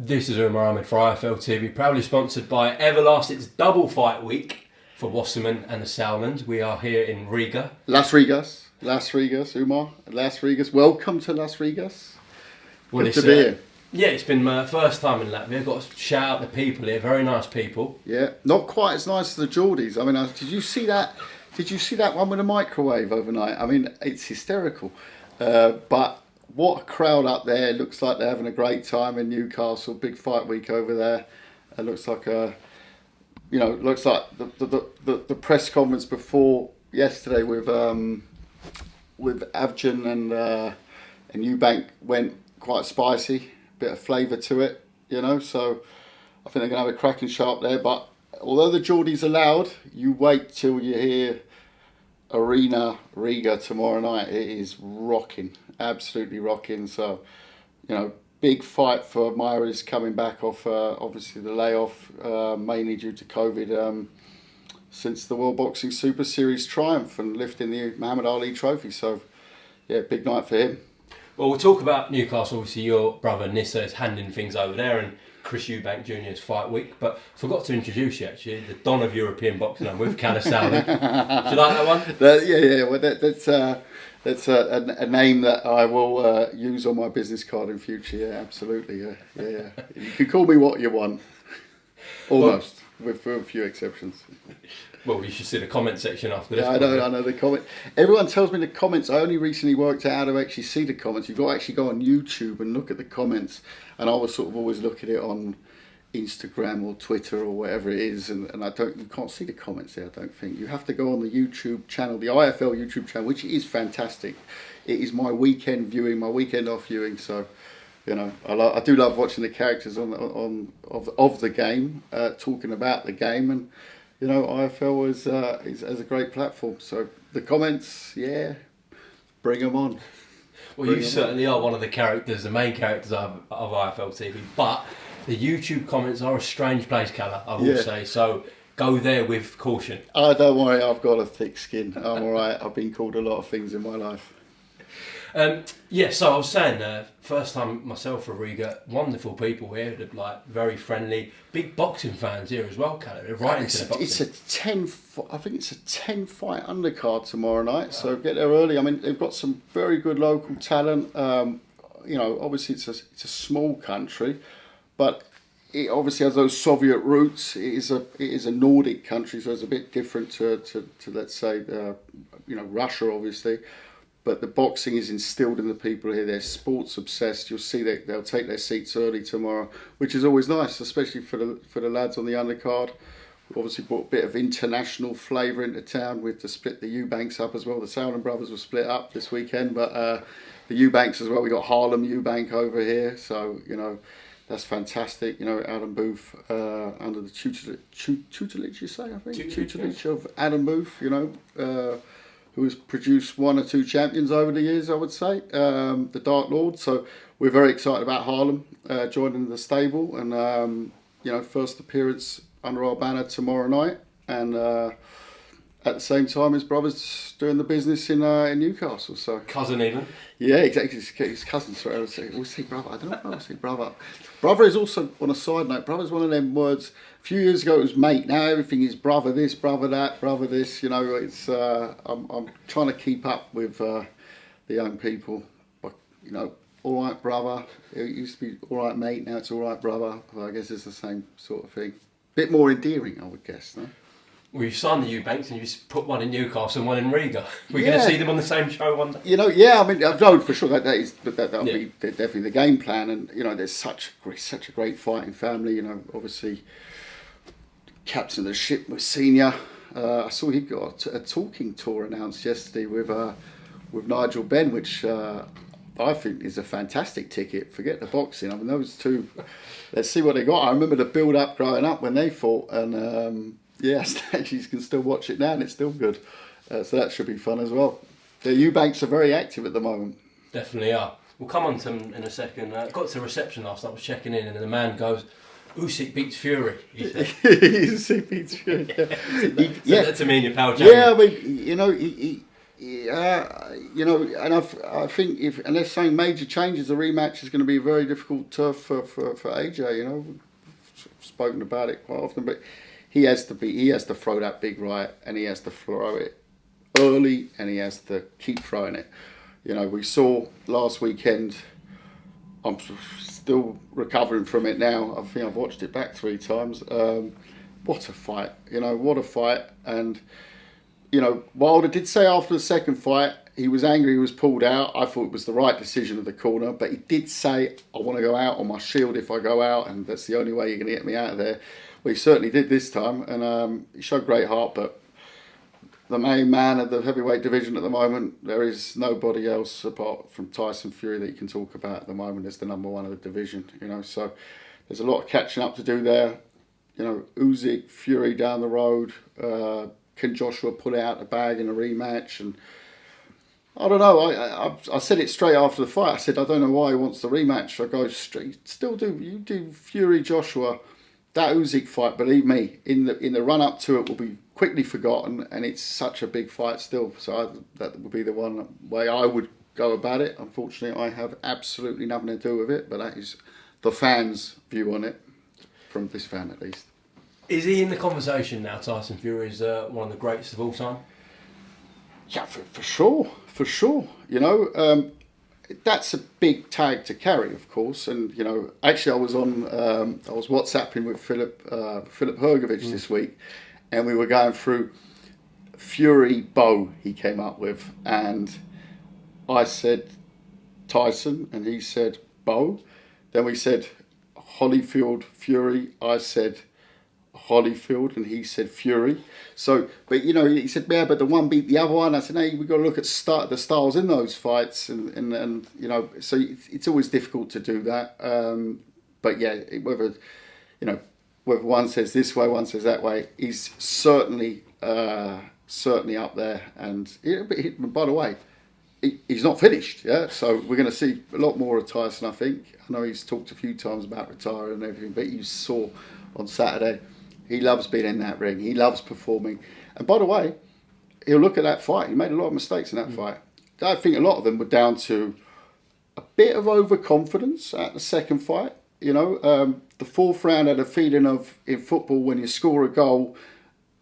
This is Umar Ahmed for IFL TV, proudly sponsored by Everlast. It's double fight week for Wasserman and the Sauerland. We are here in Riga. Las Rigas, Umar. Las Rigas. Welcome to Las Rigas. Well, Good to be here. Yeah, it's been my first time in Latvia. Got to shout out the people here. Very nice people. Yeah, not quite as nice as the Geordies. I mean, did you see that? Did you see that one with a microwave overnight? I mean, it's hysterical. But what a crowd up there. It looks like they're having a great time in Newcastle. Big fight week over there. It looks like looks like the press conference before yesterday with Dazn and Eubank went quite spicy. Bit of flavour to it, so I think they're going to have a cracking show up there. But although the Geordies are loud, you wait till you hear Arena Riga tomorrow night. It is rocking, absolutely rocking. So, big fight for Mairis coming back off obviously the layoff, mainly due to COVID, since the World Boxing Super Series triumph and lifting the Muhammad Ali trophy. So, yeah, big night for him. Well, we'll talk about Newcastle. Obviously, your brother Nissa is handing things over there, and Chris Eubank Jr.'s fight week. But forgot to introduce you, actually, the Don of European boxing. I'm with Kalle Sauerland. Do you like that one? Yeah. Well, that's a name that I will use on my business card in future. Yeah, absolutely. Yeah. You can call me what you want. Almost, with a few exceptions. Well, you should see the comment section after this. Yeah, I know the comment. Everyone tells me the comments. I only recently worked out how to actually see the comments. You've got to actually go on YouTube and look at the comments. And I was sort of always look at it on Instagram or Twitter or whatever it is, and you can't see the comments there. I don't think you have to go on the YouTube channel, the IFL YouTube channel, which is fantastic. It is my weekend viewing, my weekend off viewing. So, I do love watching the characters of the game, talking about the game, and IFL is a great platform. So the comments, yeah, bring them on. Well, you certainly are one of the characters, the main characters of IFL TV, but the YouTube comments are a strange place, Kalle, I will say. So go there with caution. Oh, don't worry, I've got a thick skin. I'm all right. I've been called a lot of things in my life. So I was saying, first time myself for Riga, wonderful people here, very friendly, big boxing fans here as well, Kalle. They're right into the boxing. I think it's a 10 fight undercard tomorrow night, so get there early. I mean, they've got some very good local talent. Obviously it's a small country, but it obviously has those Soviet roots. It is a Nordic country, so it's a bit different to let's say, Russia, obviously. But the boxing is instilled in the people here. They're sports obsessed. You'll see that they'll take their seats early tomorrow, which is always nice, especially for the lads on the undercard. We obviously brought a bit of international flavour into town with to split the Eubanks up as well. The Sauerland brothers were split up this weekend, but the Eubanks as well. We got Harlem Eubank over here, so that's fantastic. Adam Booth under the tutelage, you say? I think tutelage of Adam Booth. Who has produced one or two champions over the years, I would say, the Dark Lord. So we're very excited about Harlem joining the stable, and first appearance under our banner tomorrow night, and at the same time his brother's doing the business in Newcastle. So cousin even. Yeah, exactly. His cousin. Sorry, we'll say brother. I don't know if I would say brother. Brother is also, on a side note, brother's one of them words. A few years ago it was mate. Now everything is brother this, brother that, brother this. It's I'm trying to keep up with the young people. But all right, brother. It used to be all right, mate. Now it's all right, brother. Well, I guess it's the same sort of thing. Bit more endearing, I would guess. No? Well, you've signed the Eubanks and you've put one in Newcastle and one in Riga. We're going to see them on the same show one day. Yeah. I mean, I've known for sure that'll be definitely the game plan. And there's such a great fighting family. Obviously, captain of the ship was senior. I saw he got a talking tour announced yesterday with Nigel Benn, which I think is a fantastic ticket. Forget the boxing. I mean, those two. Let's see what they got. I remember the build up growing up when they fought, and. Actually, you can still watch it now and it's still good. So that should be fun as well. The Eubanks are very active at the moment. Definitely are. We'll come on to them in a second. Got to reception last night, I was checking in, and the man goes, Usyk beats Fury, he said. Usyk beats Fury, yeah. Said that to me and your pal Jamie. Yeah, I mean, Yeah, you know, and I think unless saying major changes, the rematch is going to be a very difficult turf for AJ. You know, we've spoken about it quite often, but he has to throw that big right, and he has to throw it early, and he has to keep throwing it. You know, we saw last weekend. I'm still recovering from it now. I think I've watched it back 3 times. What a fight! You know, what a fight! And you know, Wilder did say after the second fight he was angry he was pulled out. I thought it was the right decision of the corner, but he did say, I want to go out on my shield if I go out, and that's the only way you're going to get me out of there. Well, he certainly did this time, and he showed great heart, but the main man of the heavyweight division at the moment, there is nobody else apart from Tyson Fury that you can talk about at the moment as the number one of the division, you know, so there's a lot of catching up to do there. You know, Usyk, Fury down the road, can Joshua pull out the bag in a rematch? And I don't know. I said it straight after the fight. I said, I don't know why he wants the rematch. I go straight. Still do. You do Fury Joshua. That Usyk fight, believe me, in the run up to it will be quickly forgotten, and it's such a big fight still. So that would be the one way I would go about it. Unfortunately, I have absolutely nothing to do with it, but that is the fans' view on it, from this fan at least. Is he in the conversation now? Tyson Fury is one of the greatest of all time. Yeah, for sure. You know, that's a big tag to carry, of course. And you know, actually, I was WhatsApping with Filip Hrgovic this week, and we were going through Fury Bow he came up with, and I said Tyson, and he said Bow. Then we said Holyfield Fury. I said Holyfield, and he said Fury. So, but you know, he said, yeah, but the one beat the other one. I said, no, we've got to look at the styles in those fights, and you know, so it's always difficult to do that. But yeah, whether one says this way, one says that way, he's certainly up there. And by the way, he's not finished, yeah. So we're going to see a lot more of Tyson, I think. I know he's talked a few times about retiring and everything, but you saw on Saturday, he loves being in that ring. He loves performing. And by the way, he'll look at that fight. He made a lot of mistakes in that fight. I think a lot of them were down to a bit of overconfidence at the second fight. You know, the fourth round had a feeling of, in football, when you score a goal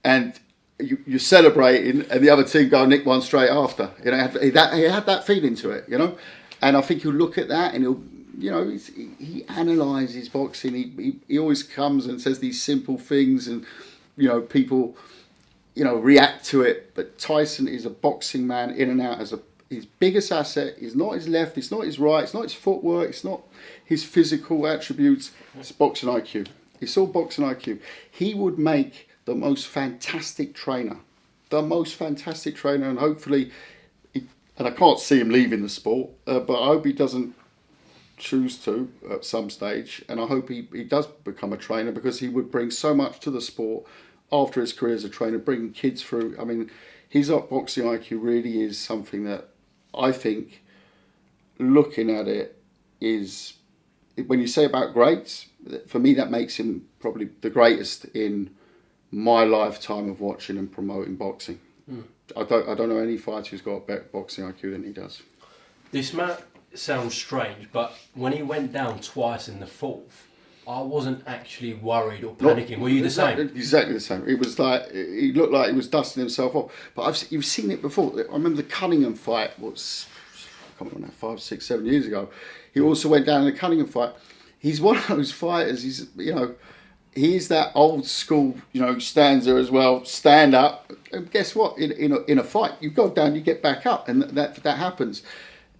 and you're celebrating and the other team go and nick one straight after. You know, he had that feeling to it, you know. And I think he'll look at that and he'll, you know, he analyses boxing. He always comes and says these simple things, and you know, people, you know, react to it. But Tyson is a boxing man in and out. His biggest asset is not his left, it's not his right, it's not his footwork, it's not his physical attributes. It's boxing IQ. It's all boxing IQ. He would make the most fantastic trainer, and hopefully, and I can't see him leaving the sport, but I hope he doesn't choose to at some stage, and I hope he does become a trainer, because he would bring so much to the sport after his career as a trainer, bringing kids through. I mean, his boxing IQ really is something that I think, looking at it, is, when you say about greats, for me that makes him probably the greatest in my lifetime of watching and promoting boxing. I don't know any fighter who's got a better boxing IQ than he does. This man sounds strange, but when he went down twice in the fourth, I wasn't actually worried or panicking. Were you the same? Exactly the same. It was like, he looked like he was dusting himself off. But you've seen it before. I remember the Cunningham fight was, I can't remember, 5, 6, 7 years ago. He also went down in the Cunningham fight. He's one of those fighters. He's, you know, he's that old school, you know, stands there as well, stand up. And guess what? In a fight, you go down, you get back up, and that happens.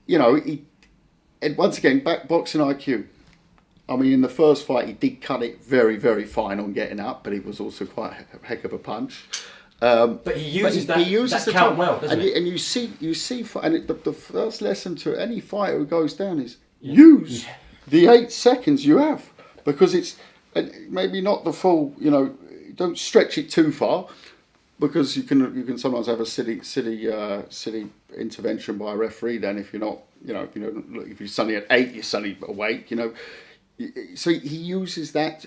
You know, and once again, back boxing IQ. I mean, in the first fight, he did cut it very, very fine on getting up, but he was also quite a heck of a punch. But he uses that count well, doesn't he? And you see, and the first lesson to any fighter who goes down is use the 8 seconds you have, because it's maybe not the full. You know, don't stretch it too far, because you can sometimes have a silly intervention by a referee. Then if you're not, you know, if you're suddenly at 8, you're suddenly awake. You know. So he uses that,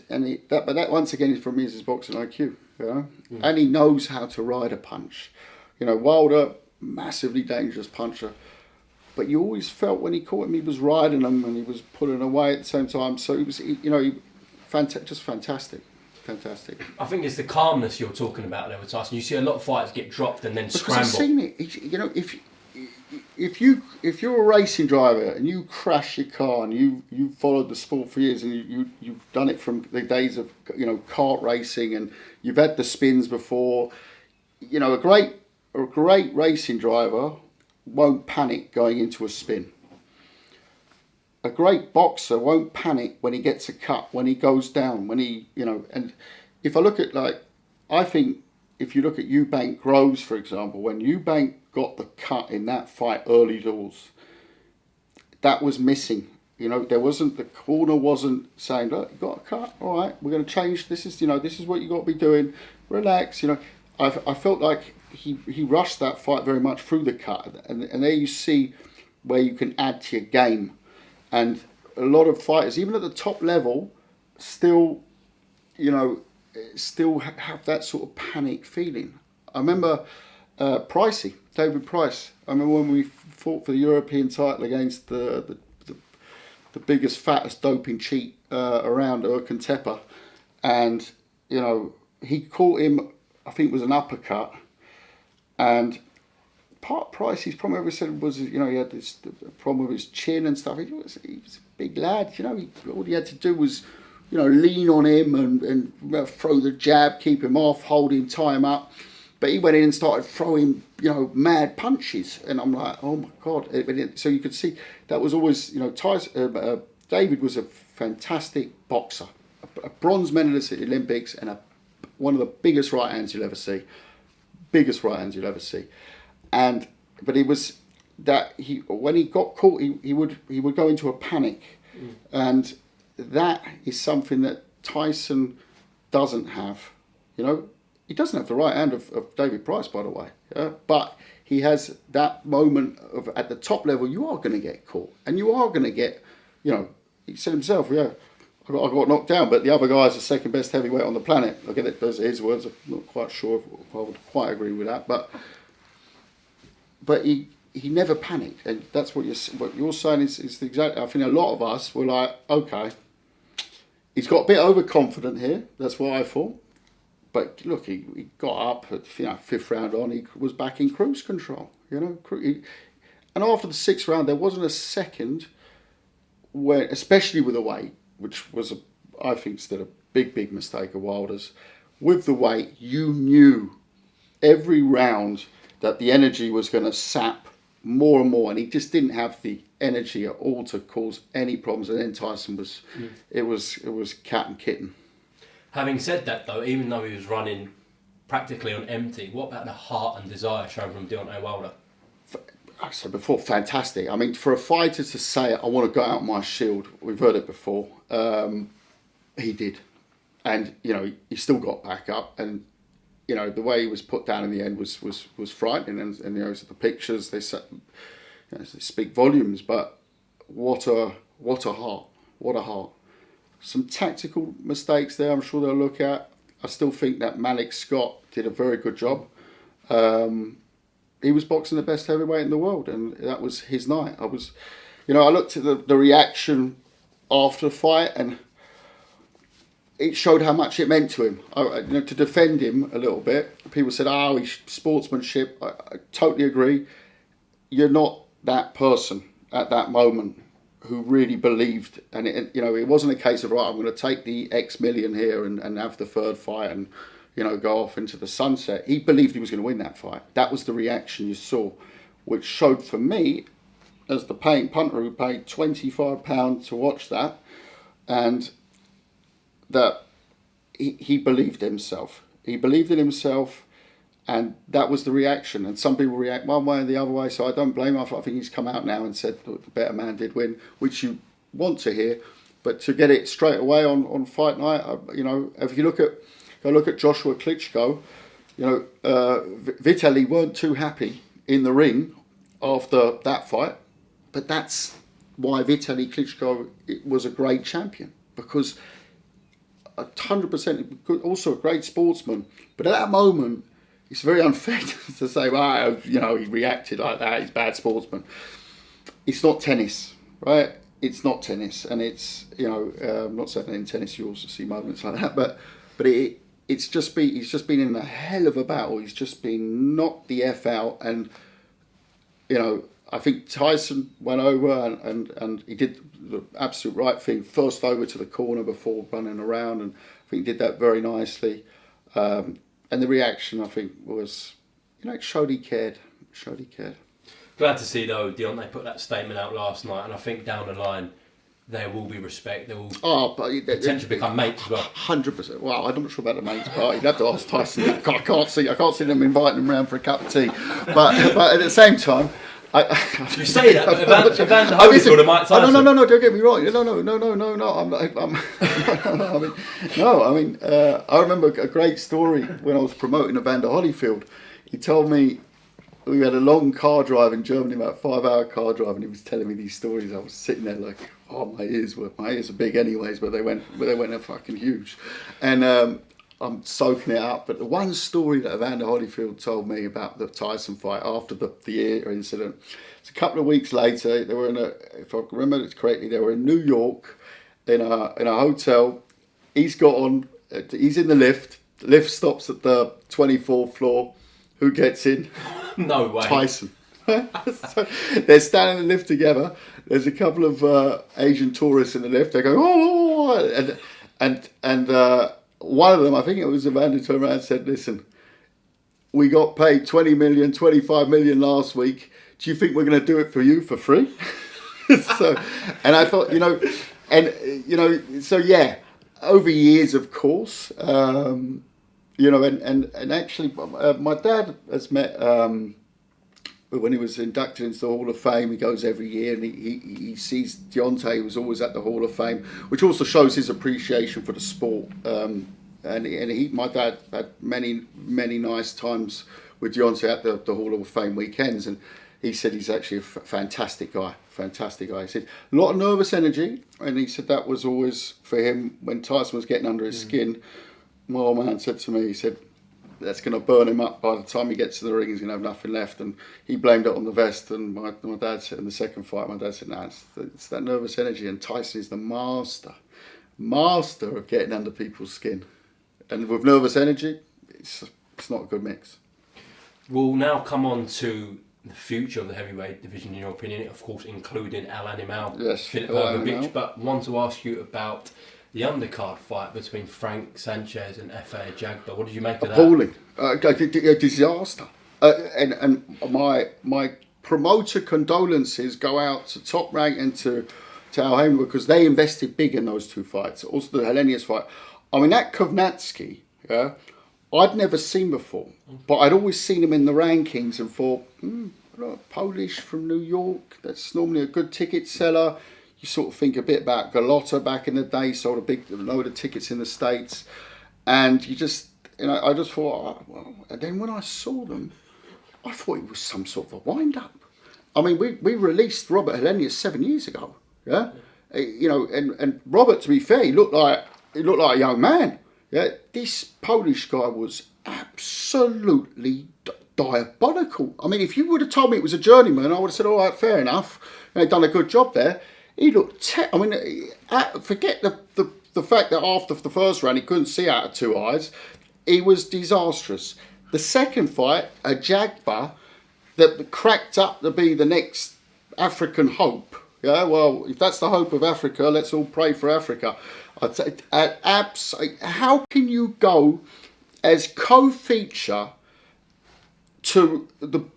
but that once again is, for me, is his boxing IQ, you know, and he knows how to ride a punch. You know, Wilder, massively dangerous puncher. But you always felt when he caught him, he was riding him and he was pulling away at the same time. So just fantastic. Fantastic. I think it's the calmness you're talking about there with Tyson. You see a lot of fighters get dropped and then scramble. Because I've seen it. If you're a racing driver and you crash your car and you followed the sport for years and you've done it from the days of kart racing and you've had the spins before, a great racing driver won't panic going into a spin. A great boxer won't panic when he gets a cut, when he goes down, when he, and if I look at I think if you look at Eubank Groves, for example, when Eubank got the cut in that fight early doors, that was missing. The corner wasn't saying, look, you got a cut, all right, we're going to change, this is what you got to be doing, relax, I felt like he rushed that fight very much through the cut, and there you see where you can add to your game. And a lot of fighters, even at the top level, still have that sort of panic feeling. I remember David Price. I remember when we fought for the European title against the biggest, fattest doping cheat around, Erkan Tepe, and he caught him. I think it was an uppercut, and part Pricey's problem ever said was, he had this problem with his chin and stuff. He was a big lad, all he had to do was, lean on him and throw the jab, keep him off, hold him, tie him up. But he went in and started throwing, mad punches. And I'm like, oh my God. So you could see that was always, David was a fantastic boxer, a bronze medalist at the Olympics and one of the biggest right hands you'll ever see. But it was that when he got caught, he would go into a panic, and that is something that Tyson doesn't have. He doesn't have the right hand of David Price, by the way, but he has that moment of at the top level. You are going to get caught, and you are going to get, he said himself, I got knocked down, but the other guy's the second best heavyweight on the planet. I get it, those are his words. I'm not quite sure if I would quite agree with that, but he never panicked, and that's what you're saying is exactly. I think a lot of us were like, okay, he's got a bit overconfident here. That's what I thought. But look, he got up at fifth round on. He was back in cruise control. And after the sixth round, there wasn't a second where, especially with the weight, which was I think still a big mistake of Wilder's. With the weight, you knew every round that the energy was going to sap more and more, and he just didn't have the energy at all to cause any problems. And then Tyson was, it was cat and kitten. Having said that, though, even though he was running practically on empty, what about the heart and desire shown from Deontay Wilder? I said before, fantastic. I mean, for a fighter to say, I want to go out my shield, we've heard it before. He did, and he still got back up, and the way he was put down in the end was frightening, and the pictures they speak volumes. But what a heart. Some tactical mistakes there, I'm sure they'll look at. I still think that Malik Scott did a very good job. He was boxing the best heavyweight in the world, and that was his night. I looked at the reaction after the fight, and it showed how much it meant to him. To defend him a little bit, people said, he's sportsmanship. I totally agree. You're not that person at that moment who really believed, and it wasn't a case of, right, I'm going to take the X million here and have the third fight and go off into the sunset. He believed he was going to win that fight. That was the reaction you saw, which showed for me, as the paying punter who paid £25 to watch that, and that he believed himself. He believed in himself, and that was the reaction. And some people react one way or the other way, so I don't blame him. I think he's come out now and said the better man did win, which you want to hear. But to get it straight away on fight night, if you look at Joshua Klitschko, Vitaly weren't too happy in the ring after that fight, but that's why Vitaly Klitschko was a great champion, because 100%, also a great sportsman, but at that moment it's very unfair to say, well, you know, he reacted like that, he's a bad sportsman. It's not tennis, right? It's not tennis, and it's, you know, I'm not saying that in tennis you also see moments like that, but he's just been in a hell of a battle. He's just been knocked the F out, and, you know, I think Tyson went over and he did the absolute right thing, first over to the corner before running around, and I think he did that very nicely. And the reaction, I think, was, you know, it showed he cared. Glad to see, though, Deontay put that statement out last night, and I think down the line there will be respect. There will potentially become mates as well. 100%. Well, I'm not sure about the mates part. You'd have to ask Tyson. I can't see them inviting him round for a cup of tea. But at the same time, you say that, but Evander Holyfield and Mike Tyson. No, don't get me wrong. I remember a great story when I was promoting Evander Holyfield. He told me we had a long car drive in Germany, about a 5-hour car drive, and he was telling me these stories. I was sitting there like, oh, my ears are big anyways, but they went fucking huge, and I'm soaking it up. But the one story that Evander Holyfield told me about the Tyson fight after the ear incident, it's a couple of weeks later. They were if I remember it correctly, they were in New York in a hotel. He's in the lift. The lift stops at the 24th floor. Who gets in? No way. Tyson. So they're standing in the lift together. There's a couple of Asian tourists in the lift. They go, oh, and one of them, I think it was Evander, turned around and said, listen, we got paid 20 million, 25 million last week. Do you think we're going to do it for you for free? So, and I thought, so yeah, over years, of course, and actually, my dad has met, when he was inducted into the Hall of Fame, he goes every year, and he sees Deontay, who was always at the Hall of Fame, which also shows his appreciation for the sport. My dad had many nice times with Deontay at the Hall of Fame weekends, and he said he's actually a fantastic guy. He said a lot of nervous energy, and he said that was always for him when Tyson was getting under his skin. My old man said to me, he said, that's going to burn him up. By the time he gets to the ring, he's going to have nothing left. And he blamed it on the vest. And my dad said, in the second fight, my dad said, no, it's that nervous energy. And Tyson is the master of getting under people's skin. And with nervous energy, it's not a good mix. We'll now come on to the future of the heavyweight division, in your opinion, of course, including Al Animal, Filip Hrgovic. But want to ask you about the undercard fight between Frank Sanchez and F.A. Jagba. What did you make of that? Appalling. A disaster. And my promoter condolences go out to Top Rank and to Al Haymon, because they invested big in those two fights. Also the Helenius fight. I mean, that Kovnatski, I'd never seen before, but I'd always seen him in the rankings and thought, Polish from New York, that's normally a good ticket seller. You sort of think a bit about Galota back in the day, sold a big load of tickets in the States, and I just thought, and then when I saw them, I thought it was some sort of a wind-up. I mean, we released Robert Helenius 7 years ago, yeah? And Robert, to be fair, he looked like a young man. Yeah, this Polish guy was absolutely diabolical. I mean, if you would have told me it was a journeyman, I would have said, all right, fair enough. He'd done a good job there. He looked, forget the fact that after the first round he couldn't see out of two eyes. He was disastrous. The second fight, a Jagba that cracked up to be the next African hope. Yeah, well, if that's the hope of Africa, let's all pray for Africa. I'd say, how can you go as co-feature to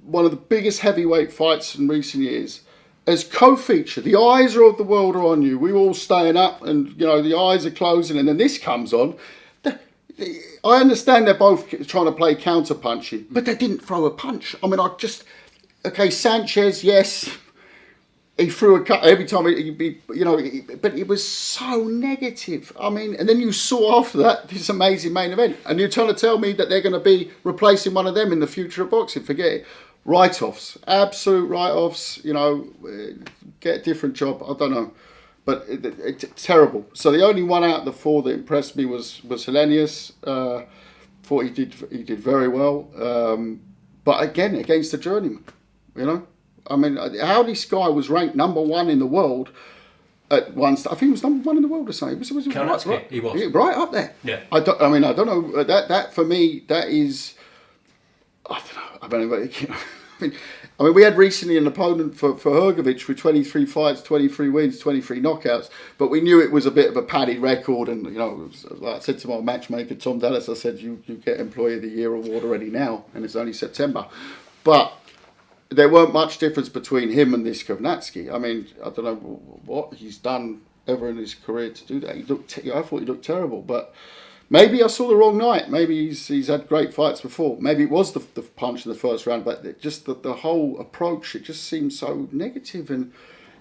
one of the biggest heavyweight fights in recent years? As co-feature, the eyes of the world are on you. We're all staying up, and the eyes are closing, and then this comes on. I understand they're both trying to play counter-punching, but they didn't throw a punch. I mean, Sanchez, yes, he threw a cut every time, but it was so negative. I mean, and then you saw after that this amazing main event, and you're trying to tell me that they're going to be replacing one of them in the future of boxing. Forget it. Write-offs, absolute write-offs, get a different job, I don't know. But it's terrible. So the only one out of the four that impressed me was Helenius. thought he did very well. But again, against the journeyman, you know. I mean, how this guy was ranked number 1 in the world at one. I think he was number 1 in the world or something. Was right, he was right up there. Yeah. I don't know. That for me, that is. I don't know. I mean, we had recently an opponent for Hrgovic with 23 fights, 23 wins, 23 knockouts, but we knew it was a bit of a padded record. And, you know, like I said to my matchmaker, Tom Dallas, I said, you get Employee of the Year award already now, and it's only September. But there weren't much difference between him and this Kovnatsky. I mean, I don't know what he's done ever in his career to do that. I thought he looked terrible, but maybe I saw the wrong night. Maybe he's had great fights before. Maybe it was the punch in the first round, but just the whole approach, it just seems so negative. And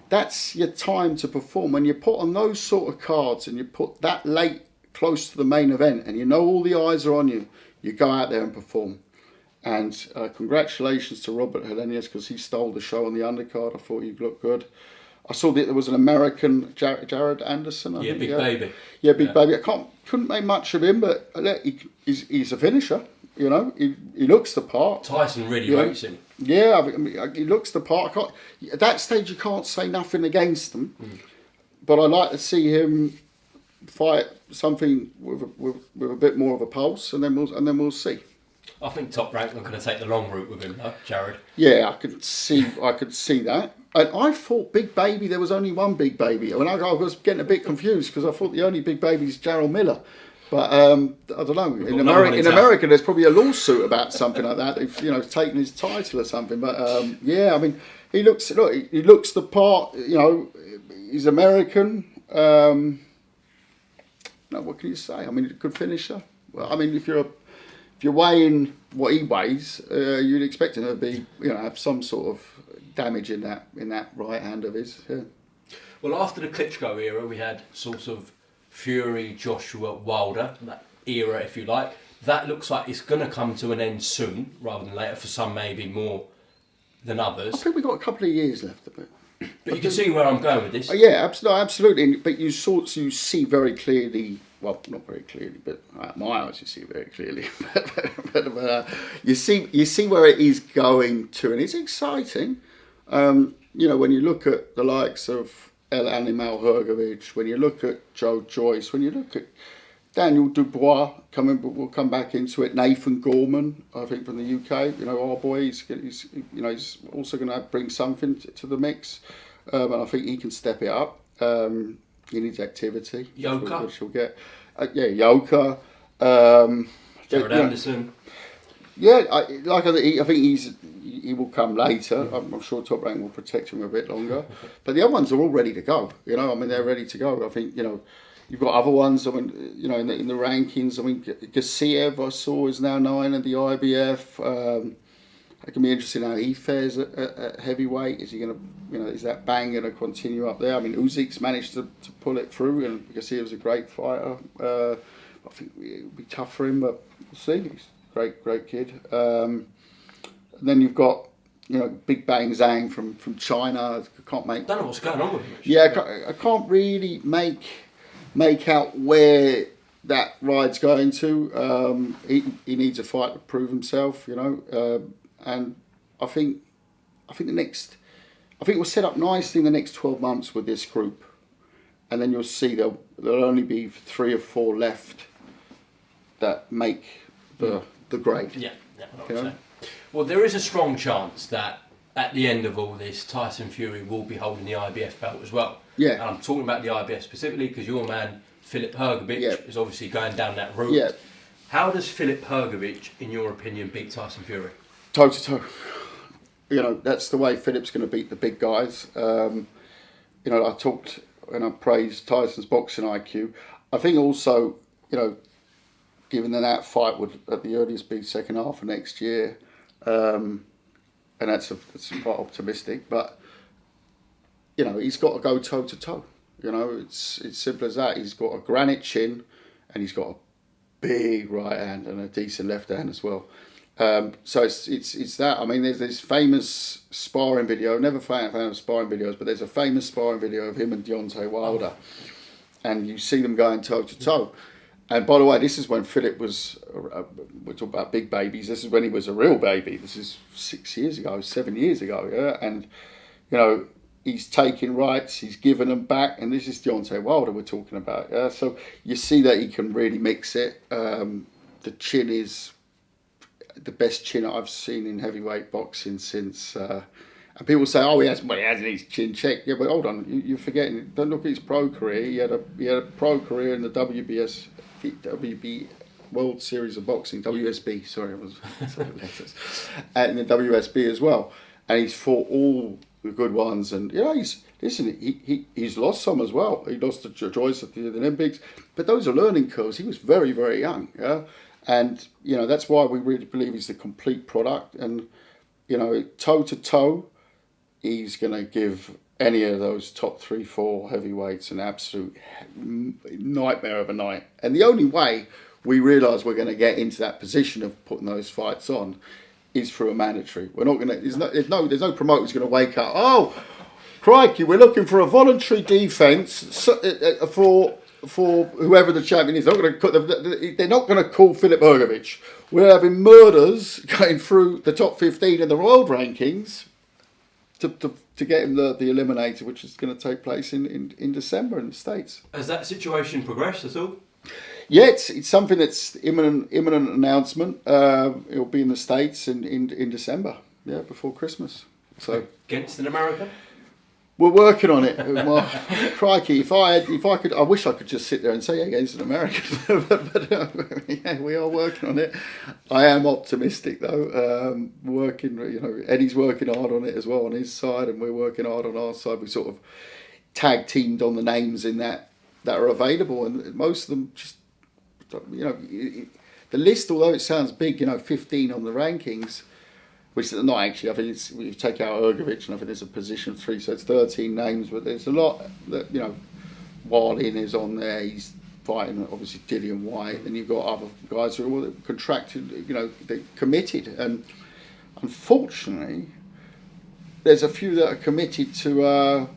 that's your time to perform. When you put on those sort of cards and you put that late close to the main event and you know all the eyes are on you, you go out there and perform. And congratulations to Robert Helenius, because he stole the show on the undercard. I thought he looked good. I saw that there was an American, Jared Anderson. I think, Big Baby. Yeah, Big Baby. Couldn't make much of him, but he's a finisher. You know, he looks the part. Tyson really rates him. Yeah, I mean, he looks the part. At that stage, you can't say nothing against him. But I like to see him fight something with a bit more of a pulse, and then we'll see. I think Top Rank are going to take the long route with him, though, Jared. Yeah, I could see that. And I thought Big Baby, there was only one Big Baby. I was getting a bit confused because I thought the only Big Baby is Jarrell Miller. But I don't know. In America, there's probably a lawsuit about something like that. If taking his title or something. But yeah, I mean, he looks the part. You know, he's American. No, what can you say? I mean, a good finisher. Well, I mean, if you're weighing what he weighs, you'd expect him to be, have some sort of damage in that right hand of his. Yeah. Well, after the Klitschko era, we had sort of Fury, Joshua, Wilder, that era, if you like. That looks like it's going to come to an end soon, rather than later. For some, maybe more than others. I think we've got a couple of years left of it. But you can see where I'm going with this. Yeah, absolutely. But you see very clearly. Well, not very clearly, but my eyes you see very clearly. but you see where it is going to, and it's exciting. When you look at the likes of El Animal Hrgovic, when you look at Joe Joyce, when you look at Daniel Dubois we'll come back into it. Nathan Gorman, I think from the UK, our boy, he's also going to bring something to the mix, and I think he can step it up. He needs activity. Yoka. Which he'll get. Yoka. Jared Anderson. Yeah, I think he will come later. I'm sure Top Rank will protect him a bit longer. But the other ones are all ready to go. They're ready to go. I think, you've got other ones. I mean, in the rankings. I mean, Gassiev I saw is now 9 at the IBF. It can be interesting how he fares at heavyweight. Is he going to, is that bang going to continue up there? I mean, Uzyk's managed to pull it through, and because he was a great fighter. I think it would be tough for him, but we'll see. He's a great kid. And then you've got, Big Bang Zhang from China. I can't make. Don't know what's going on with him. Yeah, I can't really make out where that ride's going to. He needs a fight to prove himself, and I think we'll set up nicely in the next 12 months with this group, and then you'll see there'll only be 3 or 4 left that make the grade. Yeah, Well, there is a strong chance that at the end of all this, Tyson Fury will be holding the IBF belt as well. Yeah. And I'm talking about the IBF specifically because your man Filip Hrgovic is obviously going down that route. Yeah. How does Filip Hrgovic, in your opinion, beat Tyson Fury? Toe to toe. That's the way Filip's going to beat the big guys. I talked and I praised Tyson's boxing IQ. I think also, given that fight would at the earliest be second half of next year, and that's quite optimistic. But he's got to go toe to toe. It's simple as that. He's got a granite chin, and he's got a big right hand and a decent left hand as well. So it's that. I mean, there's this famous sparring video. Never fan of sparring videos, but there's a famous sparring video of him and Deontay Wilder, and you see them going toe to toe. And by the way, this is when Filip was, we're talking about big babies, this is when he was a real baby. This is 7 years ago, yeah? And, he's taking rights, he's given them back, and this is Deontay Wilder we're talking about, yeah? So you see that he can really mix it. The chin is the best chin I've seen in heavyweight boxing since... and people say, "Oh, he hasn't his chin checked." Yeah, but hold on, you're forgetting. Don't look at his pro career. He had a pro career in the WB World Series of Boxing, WSB. Sorry, it was letters, and the WSB as well. And he's fought all the good ones. And he's lost some as well. He lost to Joyce at the Olympics, but those are learning curves. He was very, very young. Yeah, and that's why we really believe he's the complete product. And toe to toe, he's going to give any of those top 3-4 heavyweights an absolute nightmare of a night. And the only way we realise we're going to get into that position of putting those fights on is through a mandatory. We're not going to. There's no promoter who's going to wake up. Oh, crikey! We're looking for a voluntary defence for whoever the champion is. They're not going to call Filip Hrgovic. We're having murders going through the top 15 in the world rankings to get him the eliminator, which is going to take place in December in the States. Has that situation progressed at all? Yeah, it's something that's imminent announcement. It'll be in the States in December, before Christmas. So against an American? We're working on it. Well, crikey, if I could, I wish I could just sit there and say against an American. but we are working on it. I am optimistic though. Eddie's working hard on it as well on his side, and we're working hard on our side. We sort of tag teamed on the names in that are available, and most of them just, the list, although it sounds big, 15 on the rankings. Which is not actually, I think we take out Hrgovic, and I think there's a position 3, so it's 13 names, but there's a lot that, Warlin is on there, he's fighting obviously Dillian White, and you've got other guys who are contracted, they're committed, and unfortunately, there's a few that are committed to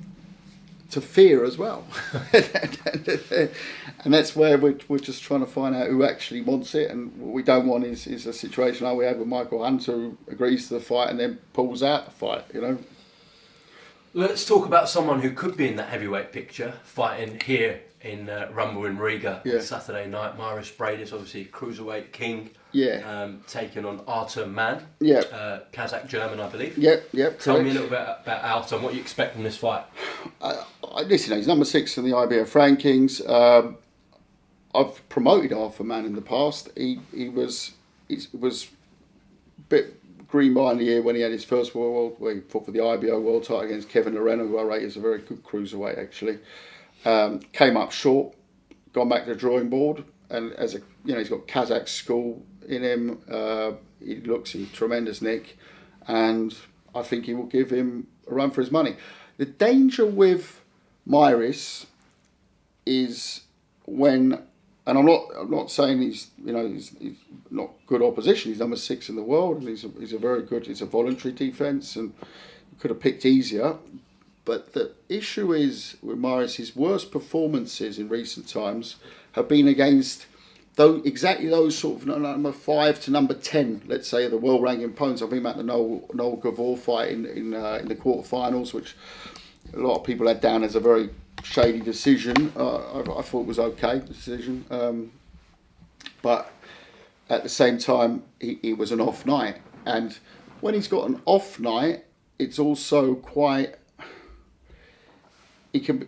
fear as well. And that's where we're just trying to find out who actually wants it. And what we don't want is a situation like we had with Michael Hunter, who agrees to the fight and then pulls out the fight, Let's talk about someone who could be in that heavyweight picture, fighting here in Rumble in Riga on Saturday night. Mairis Briedis, obviously cruiserweight king. Yeah. Taking on Artem Man. Yeah. Kazakh German, I believe. Yep. Tell me a little bit about Artem. What you expect from this fight? Listen, he's number 6 in the IBF rankings. I've promoted Artem Man in the past. He was a bit green behind the ear when he had his first world, where he fought for the IBO world title against Kevin Loreno, who I rate as a very good cruiserweight actually. Came up short, gone back to the drawing board, and as he's got Kazakh school in him. He looks in tremendous nick, and I think he will give him a run for his money. The danger with Mairis is when, and I'm not saying he's not good opposition. He's number 6 in the world, and he's a very good. It's a voluntary defence, and could have picked easier. But the issue is with Mairis, his worst performances in recent times have been against exactly those sort of number 5 to number 10, let's say, the world ranking opponents. I think about the Noel Gavor fight in the quarterfinals, which a lot of people had down as a very shady decision. I thought it was okay decision, but at the same time, he was an off night, and when he's got an off night, it's also quite. He can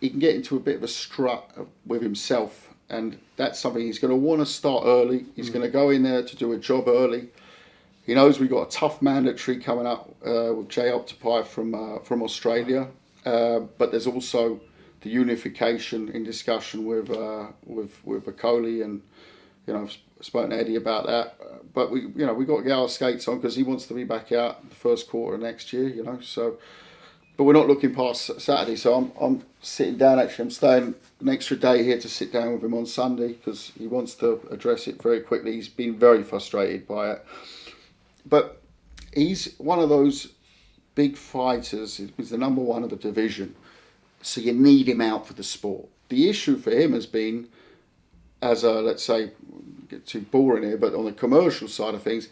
get into a bit of a strut with himself, and that's something he's going to want to start early. He's going to go in there to do a job early. He knows we've got a tough mandatory coming up with Dazn Ppv from Australia, but there's also the unification in discussion with Bakoli, and I've spoken to Eddie about that. But we got to get our skates on because he wants to be back out the first quarter next year. So. But we're not looking past Saturday, so I'm sitting down. Actually, I'm staying an extra day here to sit down with him on Sunday because he wants to address it very quickly. He's been very frustrated by it. But he's one of those big fighters. He's the number 1 of the division, so you need him out for the sport. The issue for him has been as a, let's say, get too boring here, but on the commercial side of things,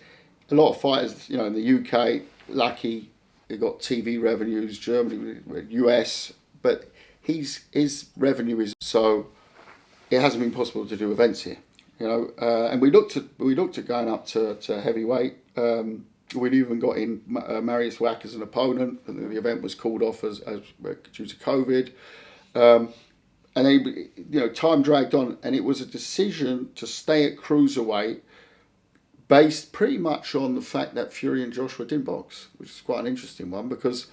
a lot of fighters, in the UK, lucky, they've got TV revenues, Germany, US, but his revenue is so it hasn't been possible to do events here, and we looked at going up to heavyweight. We'd even got in Marius Wack as an opponent, and the event was called off as due to COVID. And then, time dragged on, and it was a decision to stay at cruiserweight, based pretty much on the fact that Fury and Joshua didn't box, which is quite an interesting one because,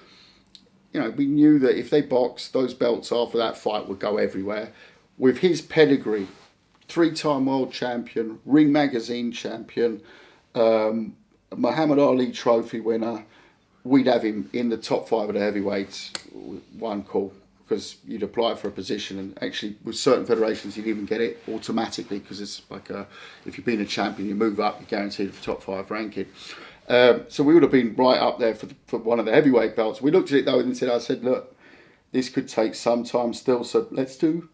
we knew that if they boxed, those belts after that fight would go everywhere. With his pedigree, 3-time world champion, Ring Magazine champion, Muhammad Ali trophy winner, we'd have him in the top 5 of the heavyweights, one call, because you'd apply for a position, and actually with certain federations you'd even get it automatically because it's like if you've been a champion, you move up, you're guaranteed for top 5 ranking. So we would have been right up there for one of the heavyweight belts. We looked at it though and I said, look, this could take some time still, so let's do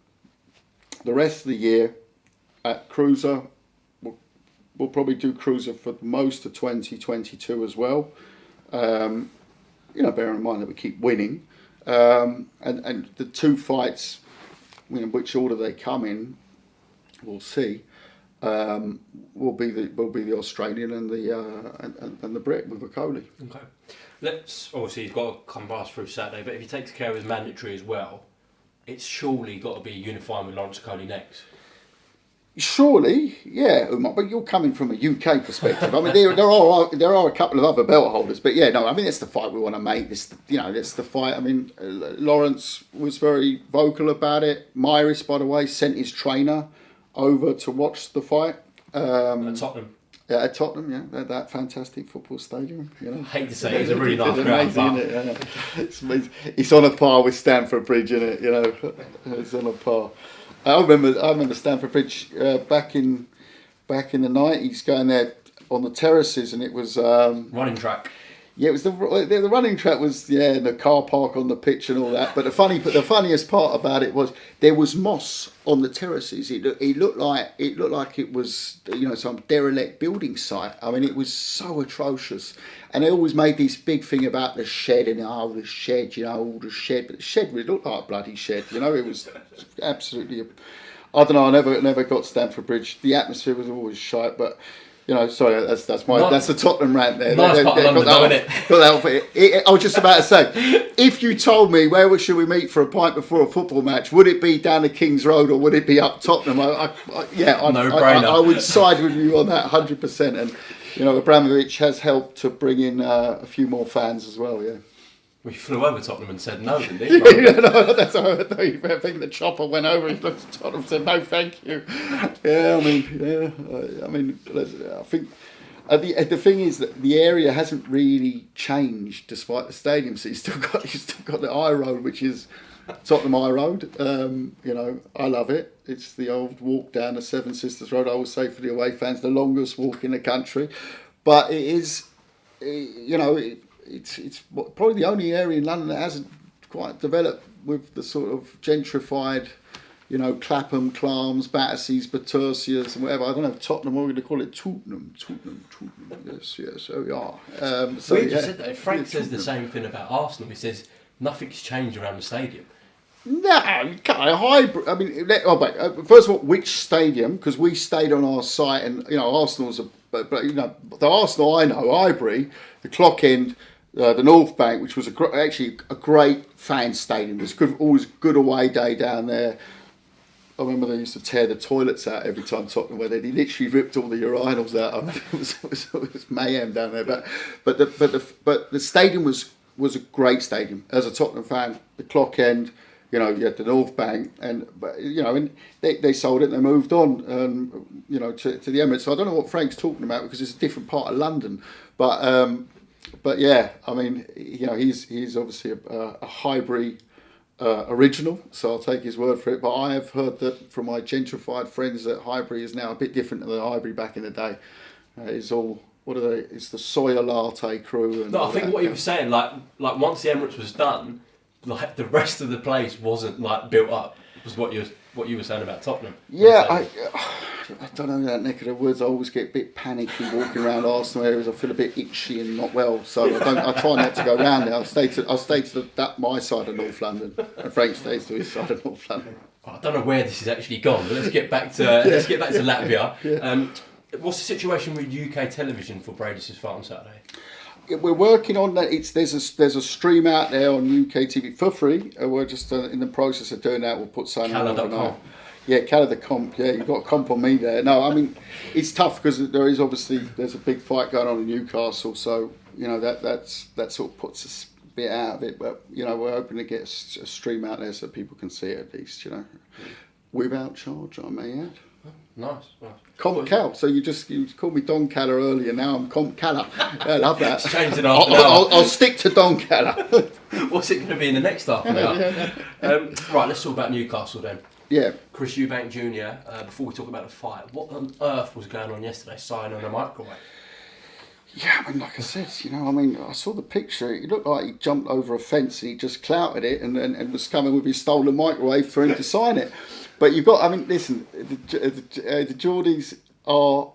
the rest of the year at cruiser. We'll probably do cruiser for most of 2022 as well. Bearing in mind that we keep winning. And the 2 fights, which order they come in, we'll see. Will be the Australian and the Brit with Okoli. Okay. Obviously he's got to come past through Saturday, but if he takes care of his mandatory as well, it's surely got to be unifying with Lawrence Okoli next. Surely, yeah, Umar, but you're coming from a UK perspective. I mean, there are a couple of other belt holders, but yeah, no, I mean, that's the fight we want to make. That's the fight. I mean, Lawrence was very vocal about it. Mairis, by the way, sent his trainer over to watch the fight. At Tottenham. Yeah, at Tottenham, yeah, that fantastic football stadium. I hate to say it's a really nice ground, but it's on a par with Stamford Bridge, isn't it? It's on a par. I remember Stamford Bridge back in the 90s, going there on the terraces, and it was running track. Yeah, it was the running track was and the car park on the pitch and all that. But the funniest part about it was there was moss on the terraces. It looked like it was some derelict building site. I mean, it was so atrocious. And they always made this big thing about the shed and the shed, all the shed. But the shed really looked like a bloody shed. It was absolutely. I don't know. I never got Stamford Bridge. The atmosphere was always shite, but. Sorry, that's the Tottenham rant there. Nice part of London, isn't it? I was just about to say, if you told me where should we meet for a pint before a football match, would it be down the King's Road or would it be up Tottenham? I would side with you on that 100%. And Abramovich has helped to bring in a few more fans as well. Yeah. We flew over Tottenham and said no, didn't he? That's how I think the chopper went over. He looked at Tottenham and said no, thank you. I think the thing is that the area hasn't really changed despite the stadium. So you've still got the High Road, which is Tottenham High Road. I love it. It's the old walk down the Seven Sisters Road. I always say for the away fans, the longest walk in the country, but it is, It's probably the only area in London that hasn't quite developed with the sort of gentrified, Clapham, Clarms, Batterseas, Battersias and whatever. I don't know, Tottenham, what are we going to call it? Tottenham. Yes, there we are. We just said that. Frank says the same thing about Arsenal. He says nothing's changed around the stadium. No, you can't. Hybrid. I mean, first of all, which stadium? Because we stayed on our site, and Arsenal's but the Arsenal I know, Highbury, the Clock End, the North Bank, which was actually a great fan stadium. It was good, always good away day down there. I remember they used to tear the toilets out every time Tottenham went there. They literally ripped all the urinals out. It was mayhem down there. But the stadium was a great stadium. As a Tottenham fan, the Clock End, you had the North Bank, and they sold it and they moved on, to the Emirates. So I don't know what Frank's talking about because it's a different part of London, but yeah, I mean, he's obviously a Highbury original, so I'll take his word for it. But I have heard that from my gentrified friends that Highbury is now a bit different than the Highbury back in the day. It's all. What are they? It's the Sawyer Latte crew. And I think what he was saying, like once the Emirates was done, like the rest of the place wasn't like built up. was what you were saying about Tottenham. Yeah, I don't know that neck of the woods. I always get a bit panicky walking around Arsenal areas. I feel a bit itchy and not well, so I try not to go around there. I'll stay to my side of North London, and Frank stays to his side of North London. I don't know where this has actually gone, but let's get back to Latvia. Yeah. What's the situation with UK television for Briedis' fight on Saturday? We're working on that. There's a stream out there on UK TV for free. We're just in the process of doing that. We'll put something on overnight. Yeah, Kalle the comp. Yeah, you've got a comp on me there. No, I mean it's tough because there's a big fight going on in Newcastle. So that sort of puts us a bit out of it. But we're hoping to get a stream out there so people can see it at least. Without charge, I may add. Nice. Comp Cal. So you called me Don Kalle earlier. Now I'm Comp Kalle. I love that. Changed it after an hour. I'll stick to Don Kalle. What's it going to be in the next half an hour? Right, let's talk about Newcastle then. Yeah. Chris Eubank Jr. Before we talk about the fight, what on earth was going on yesterday? Sign on a microwave. Yeah, I mean, like I said, I saw the picture. It looked like he jumped over a fence and he just clouted it and was coming with his stolen microwave for him to sign it. But listen, the Geordies are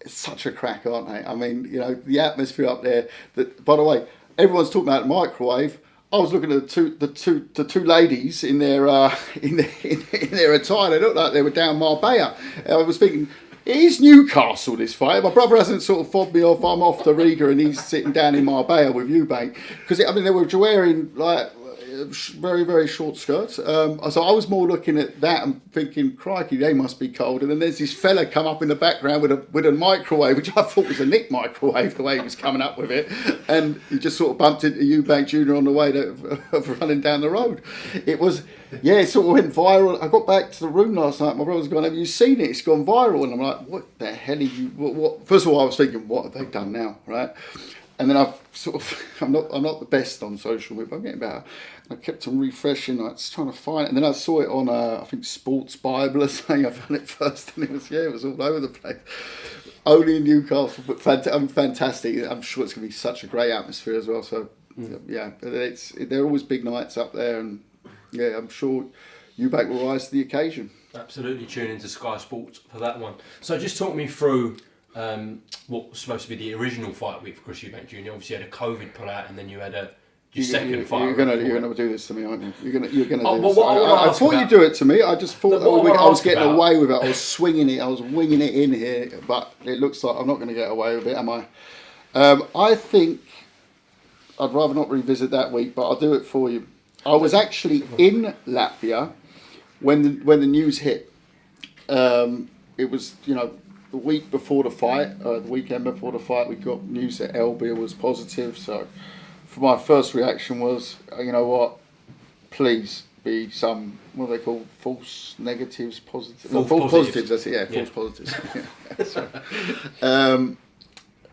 such a crack, aren't they? I mean, the atmosphere up there. By the way, everyone's talking about the microwave. I was looking at the two ladies in their in their attire. They looked like they were down Marbella. I was thinking, it is Newcastle this fight. My brother hasn't sort of fobbed me off. I'm off to Riga and he's sitting down in Marbella with Eubank because they were wearing like very, very short skirts. So I was more looking at that and thinking, crikey, they must be cold. And then there's this fella come up in the background with a microwave, which I thought was a Nick microwave, the way he was coming up with it. And he just sort of bumped into Eubank Jr on the way of running down the road. It was, it sort of went viral. I got back to the room last night. My brother's gone, have you seen it? It's gone viral. And I'm like, what the hell are you, what? First of all, I was thinking, what have they done now, right? And then I'm not the best on social media, but I'm getting better. I kept on refreshing, just trying to find it. And then I saw it on, I think, Sports Bible or something. I found it first, and it was all over the place. Only in Newcastle, but fantastic. I'm sure it's going to be such a great atmosphere as well. So, they're always big nights up there, and I'm sure Eubank will rise to the occasion. Absolutely, tune into Sky Sports for that one. So, just talk me through what was supposed to be the original fight week for Chris Eubank Jr. Obviously, you had a COVID pull-out, and then you had your second fight. You're gonna do this to me, aren't you? You're gonna do this. I thought you'd do it to me. I just thought I was getting away with it. I was swinging it. I was winging it in here, but it looks like I'm not going to get away with it, am I? I think I'd rather not revisit that week, but I'll do it for you. I was actually in Latvia when the news hit. It was the week before the fight, the weekend before the fight, we got news that Elbia was positive. So, my first reaction was, you know what, please be some, what are they called, false negatives, positives? False positives, that's it, false positives.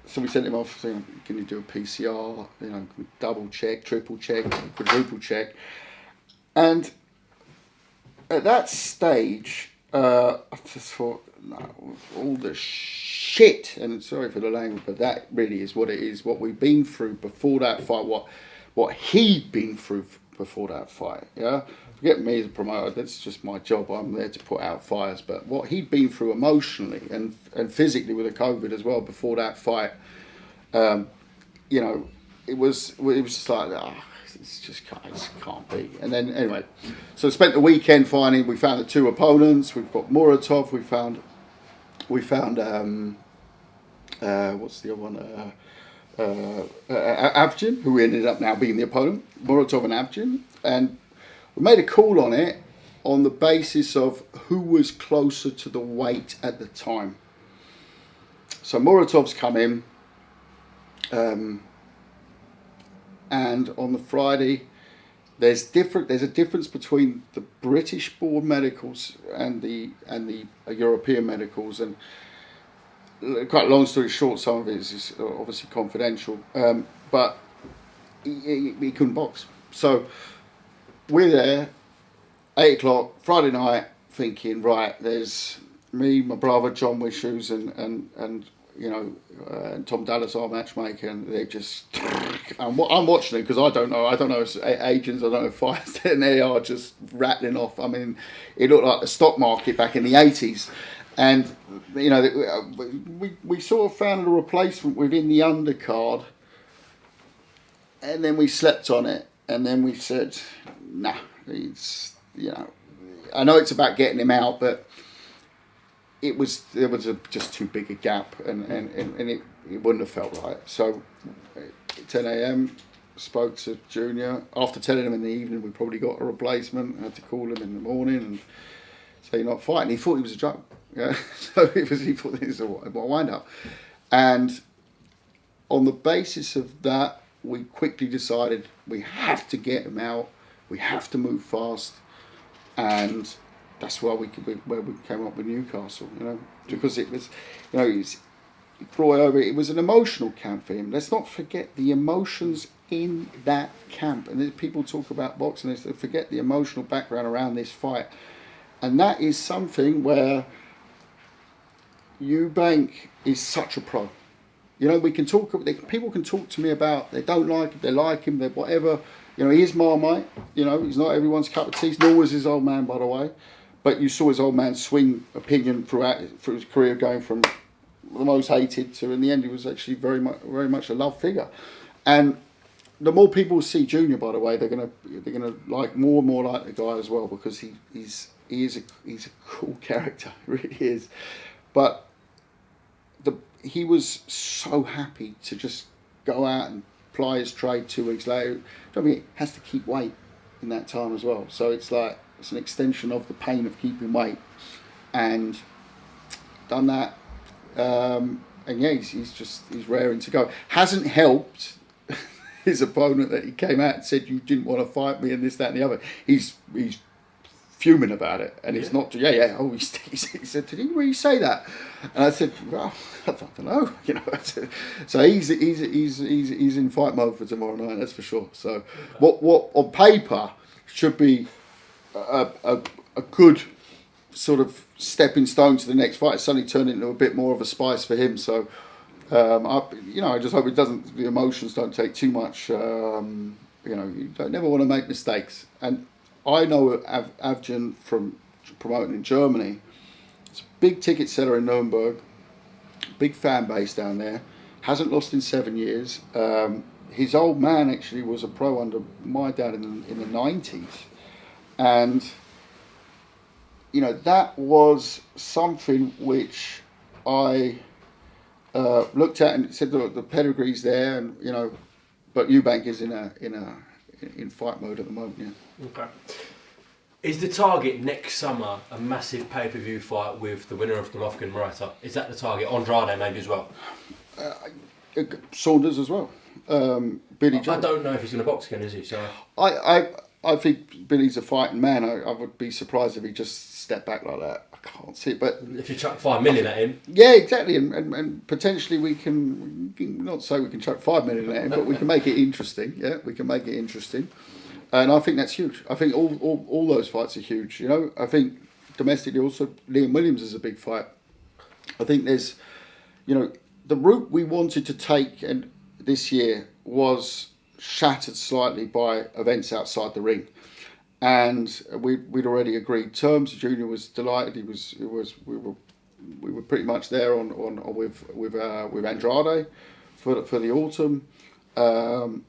So we sent him off saying, can you do a PCR, double check, triple check, quadruple check. And at that stage, I just thought, no, all the shit, and sorry for the language, but that really is what it is. What we've been through before that fight, what he'd been through before that fight. Yeah, forget me as a promoter. That's just my job. I'm there to put out fires. But what he'd been through emotionally and physically with the COVID as well before that fight, it was just like it just can't be. And then anyway, so spent the weekend finding. We found the two opponents. We've got Muratov. We found what's the other one? Avcin, who ended up now being the opponent. Muratov and Avcin, and we made a call on it on the basis of who was closer to the weight at the time. So Muratov's come in. And on the Friday, there's a difference between the British board medicals and the European medicals, and quite long story short, some of it is obviously confidential. But he couldn't box, so we're there, 8 o'clock Friday night, thinking right, there's me, my brother John Wishoes, and Tom Dallas, our matchmaker, and they're just I'm watching it because I don't know if agents, I don't know if fighters, and they are just rattling off. I mean, it looked like the stock market back in the 80s. And, you know, we sort of found a replacement within the undercard. And then we slept on it. And then we said, nah, it's, you know, I know it's about getting him out, but there was just too big a gap. And it wouldn't have felt right. So, 10 a.m, spoke to Junior. After telling him in the evening we probably got a replacement, I had to call him in the morning and say, you're not fighting. He thought he was a joke. Yeah, so he thought this was a wind up. And on the basis of that, we quickly decided we have to get him out. We have to move fast. And that's where we came up with Newcastle, you know, because it was, you know, it brought over. It was an emotional camp for him. Let's not forget the emotions in that camp. And people talk about boxing, they forget the emotional background around this fight. And that is something where Eubank is such a pro. You know, people can talk to me about they don't like him, they like him, they whatever. You know, he is Marmite. You know, he's not everyone's cup of tea. Nor was his old man, by the way. But you saw his old man swing opinion through his career, going from the most hated to, in the end, he was actually very much a loved figure. And the more people see Junior, by the way, they're gonna like more and more like the guy as well, because he's a cool character, he really is. But he was so happy to just go out and ply his trade 2 weeks later. I mean, he has to keep weight in that time as well. So it's like, it's an extension of the pain of keeping weight. And done that. And yeah, he's raring to go. Hasn't helped his opponent that he came out and said, you didn't want to fight me and this, that and the other. He's fuming about it, and it's not. Oh, he said, did he really say that? And I said, well, I don't know, you know. So he's in fight mode for tomorrow night, that's for sure. So what on paper should be a good sort of stepping stone to the next fight, suddenly turned into a bit more of a spice for him. So I just hope the emotions don't take too much. You know, you never want to make mistakes. And I know Avjan from promoting in Germany. It's a big ticket seller in Nuremberg, big fan base down there. Hasn't lost in 7 years. His old man actually was a pro under my dad in the 90s, and you know, that was something which I looked at and said, look, the pedigree's there, and you know, but Eubank is in fight mode at the moment. Yeah. Okay. Is the target next summer a massive pay-per-view fight with the winner of Golovkin Morata? Is that the target? Andrade maybe as well. Saunders as well. Billy. I don't know if he's going to box again, is he? So I think Billy's a fighting man. I would be surprised if he just stepped back like that. I can't see it, but if you chuck 5 million at him, yeah, exactly, and potentially we can not say we can chuck 5 million at him, but we can make it interesting. Yeah, we can make it interesting, and I think that's huge. I think all those fights are huge. You know, I think domestically also Liam Williams is a big fight. I think there's, you know, the route we wanted to take and this year was shattered slightly by events outside the ring, and we'd already agreed terms. Junior was delighted. We were pretty much there on with Andrade for the autumn, and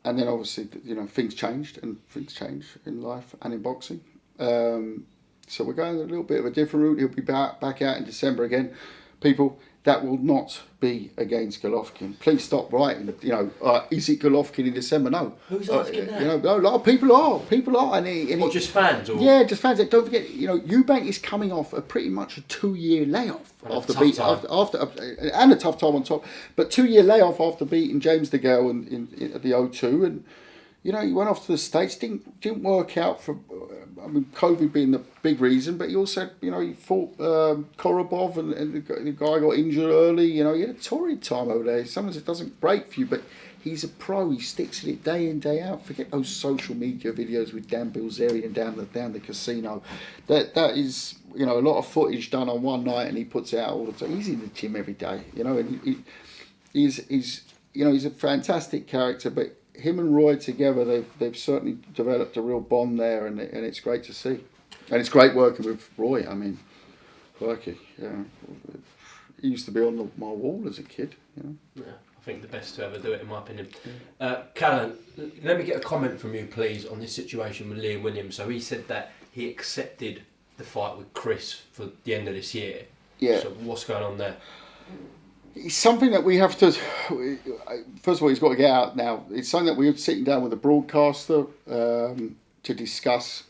then obviously, you know, things changed, and things change in life and in boxing. So we're going a little bit of a different route. He'll be back out in December again. People, that will not be against Golovkin. Please stop writing. You know, is it Golovkin in December? No. Who's asking that? You know, a lot of people are. And just fans? Or? Yeah, just fans. Don't forget, you know, Eubank is coming off pretty much a 2-year layoff after a tough time on top. But 2-year layoff after beating James DeGale at the O2, and you know, he went off to the States. Didn't work out for. I mean, COVID being the big reason, but he also, you know, he fought Korobov, and the guy got injured early. You know, he had a torrid time over there. Sometimes it doesn't break for you, but he's a pro. He sticks at it day in, day out. Forget those social media videos with Dan Bilzerian down the casino. That is, you know, a lot of footage done on one night, and he puts it out all the time. He's in the gym every day, you know, and he's he's a fantastic character, but him and Roy together, they've certainly developed a real bond there, and it's great to see. And it's great working with Roy. I mean, crikey, he used to be on my wall as a kid. Yeah, I think the best to ever do it, in my opinion. Kalle, let me get a comment from you, please, on this situation with Liam Williams. So he said that he accepted the fight with Chris for the end of this year. Yeah. So what's going on there? It's something that we have to. First of all, he's got to get out now. It's something that we're sitting down with the broadcaster to discuss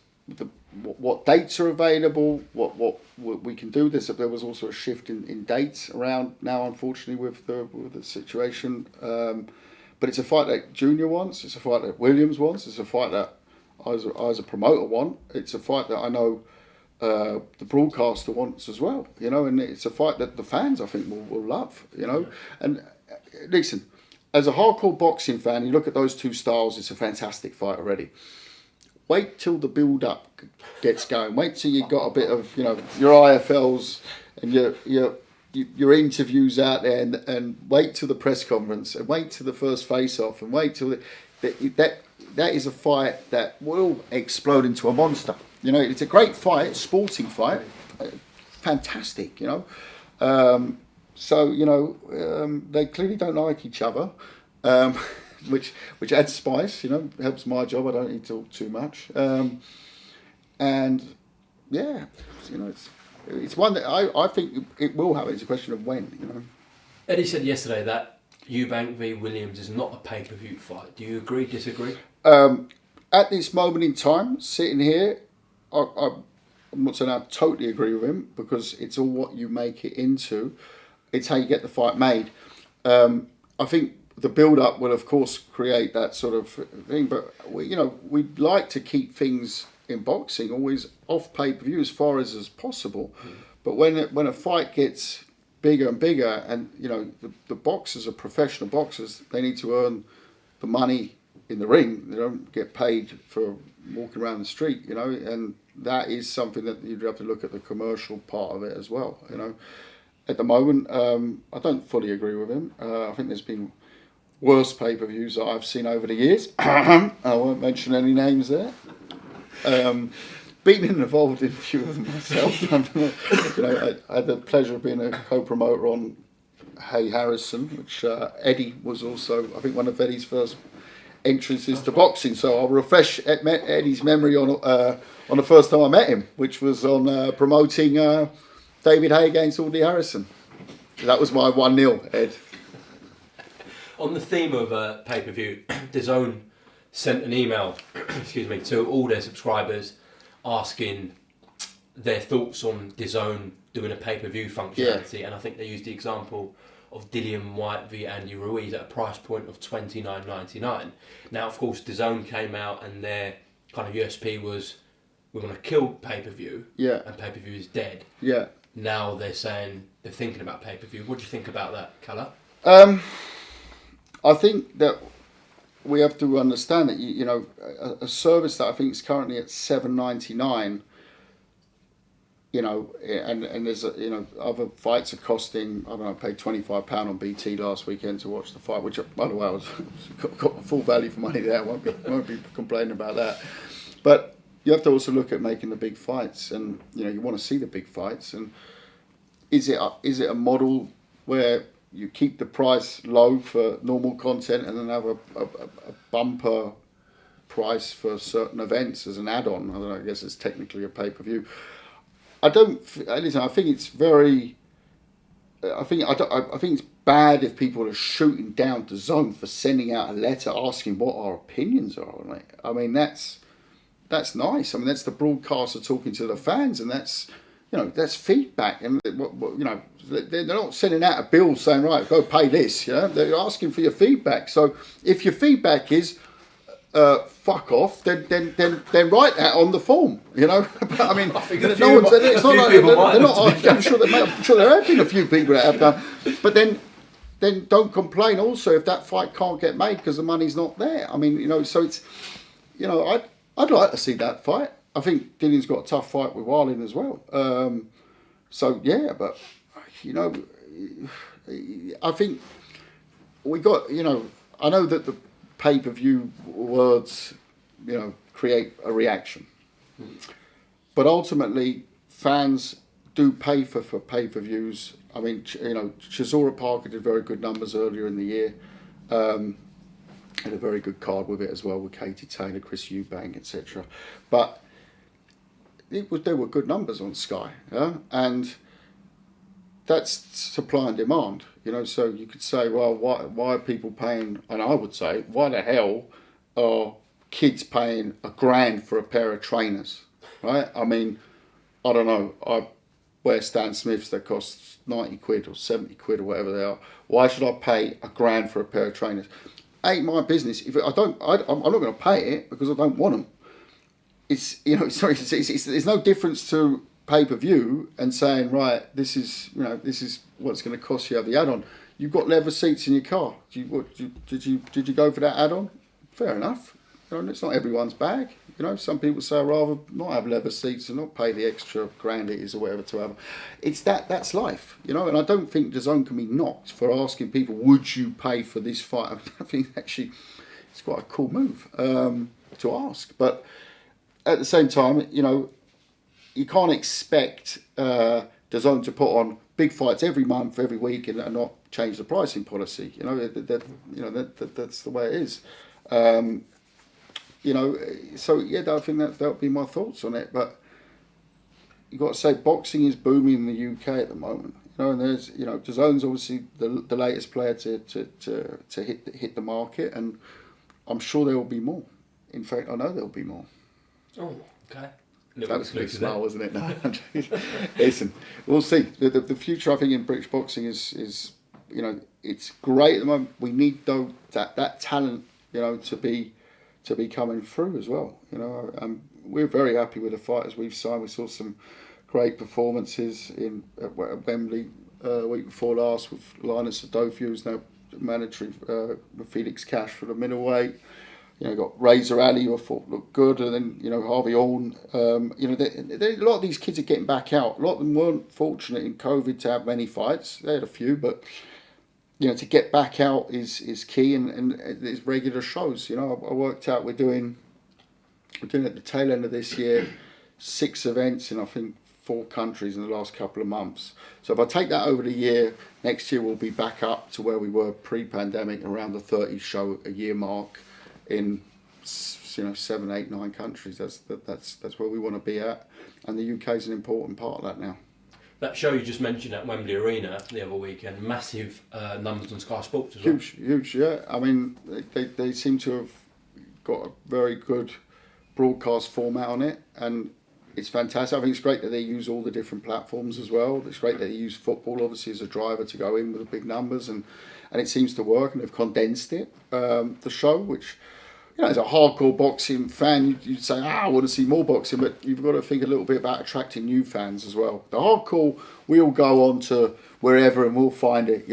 what dates are available, what we can do. There was also a shift in dates around now, unfortunately, with the situation. But it's a fight that Junior wants. It's a fight that Williams wants. It's a fight that I as a promoter want. It's a fight that I know the broadcaster wants as well, and it's a fight that the fans, I think, will love, And listen, as a hardcore boxing fan, you look at those two styles, it's a fantastic fight already. Wait till the build-up gets going. Wait till you've got a bit of, your IFLs and your interviews out there, and wait till the press conference, and wait till the first face-off, and wait till that is a fight that will explode into a monster. It's a great fight, sporting fight, fantastic. They clearly don't like each other, which adds spice. Helps my job. I don't need to talk too much. It's one that I think it will happen. It's a question of when. Eddie said yesterday that Eubank v Williams is not a pay-per-view fight. Do you agree? Disagree? At this moment in time, sitting here, I'm not saying I totally agree with him, because it's all what you make it into. It's how you get the fight made. I think the build-up will, of course, create that sort of thing. But we'd like to keep things in boxing always off pay-per-view as far as possible. But when a fight gets bigger and bigger, and the boxers are professional boxers, they need to earn the money in the ring. They don't get paid for walking around the street, and that is something that you'd have to look at the commercial part of it as well. At the moment, I don't fully agree with him. I think there's been worse pay-per-views that I've seen over the years. I won't mention any names there. Been involved in a few of them myself. I had the pleasure of being a co-promoter on Hey Harrison, which Eddie was also, I think, one of Eddie's first entrances to boxing. So I'll refresh Eddie's memory on the first time I met him, which was on promoting David Hay against Audley Harrison. That was my 1-0, Ed. On the theme of pay-per-view, Dazn sent an email to all their subscribers asking their thoughts on Dazn doing a pay-per-view functionality, and I think they used the example of Dillian White v Andy Ruiz at a price point of $29.99. Now, of course, Dazn came out and their kind of USP was, we're going to kill pay-per-view, and pay-per-view is dead. Yeah. Now they're saying they're thinking about pay-per-view. What do you think about that, Kalle? I think that we have to understand that a service that I think is currently at $7.99. And there's other fights are costing. I don't know. I paid £25 on BT last weekend to watch the fight, which, by the way, I was got full value for money there. Won't be complaining about that. But you have to also look at making the big fights, and you want to see the big fights. And is it a model where you keep the price low for normal content and then have a bumper price for certain events as an add-on? I don't know. I guess it's technically a pay-per-view. I think it's very. I think it's bad if people are shooting down Dazn for sending out a letter asking what our opinions are on it. I mean, that's nice. I mean, that's the broadcaster talking to the fans, and that's feedback. And they're not sending out a bill saying, right, go pay this. They're asking for your feedback. So if your feedback is fuck off, then write that on the form, But I mean, I'm sure there have been a few people that have done, but then don't complain also if that fight can't get made because the money's not there. I mean, so it's, I'd like to see that fight. I think Dillian's got a tough fight with Wilding as well. But I think we got, I know that the pay-per-view words, create a reaction. But ultimately, fans do pay for pay-per-views. I mean, Chisora Parker did very good numbers earlier in the year. Had a very good card with it as well, with Katie Taylor, Chris Eubank, etc. But there were good numbers on Sky, yeah? And that's supply and demand, So you could say, well, why are people paying? And I would say, why the hell are kids paying $1,000 for a pair of trainers, right? I mean, I don't know. I wear Stan Smiths that cost 90 quid or 70 quid or whatever they are. Why should I pay $1,000 for a pair of trainers? Ain't my business. If I'm not going to pay it because I don't want them. It's there's no difference to pay-per-view and saying, right, this is what's going to cost you to have the add-on. You've got leather seats in your car. Did you go for that add-on? Fair enough. It's not everyone's bag. Some people say I'd rather not have leather seats and not pay the extra grand it is or whatever to have. It's that's life, And I don't think DAZN can be knocked for asking people, would you pay for this fight? I think actually it's quite a cool move to ask. But at the same time, you can't expect DAZN to put on big fights every month, every week, and not change the pricing policy. That's the way it is. So yeah, I think that would be my thoughts on it. But you've got to say, boxing is booming in the UK at the moment. And there's, DAZN's obviously the latest player to hit the market, and I'm sure there will be more. In fact, I know there will be more. Oh, okay. That was a big smile, wasn't it? No. Listen, we'll see. The future, I think, in British boxing is it's great at the moment. We need that talent, to be coming through as well. We're very happy with the fighters we've signed. We saw some great performances at Wembley week before last with Linus Adofio, who's now mandatory with Felix Cash for the middleweight. Got Razor Ali, who I thought looked good, and then Harvey Horn. A lot of these kids are getting back out. A lot of them weren't fortunate in COVID to have many fights. They had a few, but to get back out is key, and it's regular shows. I worked out we're doing at the tail end of this year 6 events in I think 4 countries in the last couple of months. So if I take that over the year, next year we'll be back up to where we were pre-pandemic, around the 30 show a year mark in 7, 8, 9 countries. That's where we want to be at, and the UK is an important part of that now. That show you just mentioned at Wembley Arena the other weekend, massive numbers on Sky Sports as well. Huge, yeah. I mean, they seem to have got a very good broadcast format on it, and it's fantastic. I think it's great that they use all the different platforms as well. It's great that they use football, obviously, as a driver to go in with the big numbers, and it seems to work, and they've condensed it, the show, which... as a hardcore boxing fan, you'd say, I want to see more boxing, but you've got to think a little bit about attracting new fans as well. The hardcore, we'll go on to wherever and we'll find it.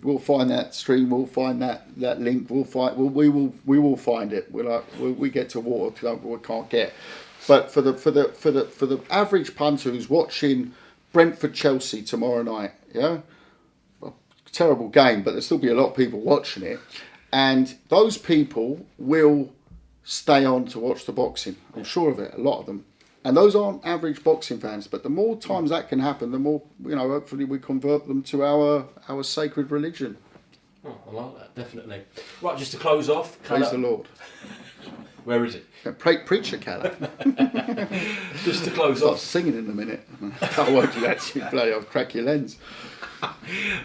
We'll find that stream, we'll find that link, we will find it. We get to water we can't get. But for the average punter who's watching Brentford Chelsea tomorrow night, a terrible game, but there'll still be a lot of people watching it. And those people will stay on to watch the boxing. I'm sure of it, a lot of them. And those aren't average boxing fans. But the more times that can happen, the more, hopefully we convert them to our sacred religion. Oh, I like that, definitely. Right, just to close off. Praise the Lord. Where is it? Preacher, Kalle. Just to close Start off. Singing in a minute. I won't do that to you, bloody, I'll crack your lens.